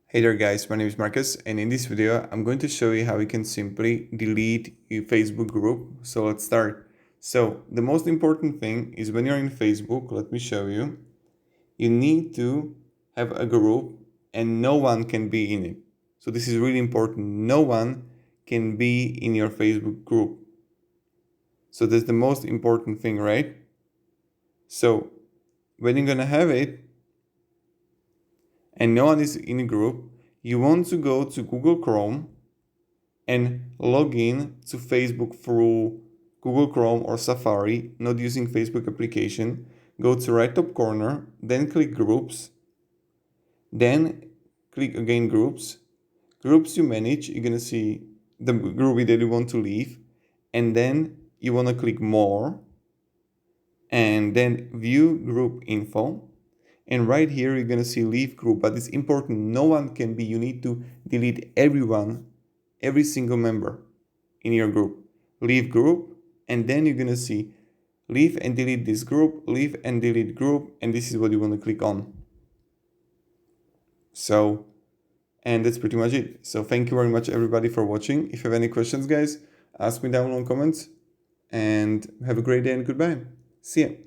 Hey there guys, my name is Marcus, and in this video I'm going to show you how you can simply delete your Facebook group. So let's start. So the most important thing is when you're in Facebook, let me show you, you need to have a group and no one can be in it. So this is really important. No one can be in your Facebook group. So that's the most important thing, right? So when you're gonna have it and no one is in a group, you want to go to Google Chrome and log in to Facebook through Google Chrome or Safari, not using Facebook application. Go to right top corner, then click groups, then click again groups. Groups you manage, you're gonna see the group that you want to leave, and then you wanna click more, and then view group info. And right here, you're gonna see leave group, but it's important, no one can be, you need to delete everyone, every single member in your group. Leave group, and then you're gonna see leave and delete this group, leave and delete group, and this is what you wanna click on. So, and that's pretty much it. So thank you very much everybody for watching. If you have any questions, guys, ask me down in comments, and have a great day and goodbye. See ya.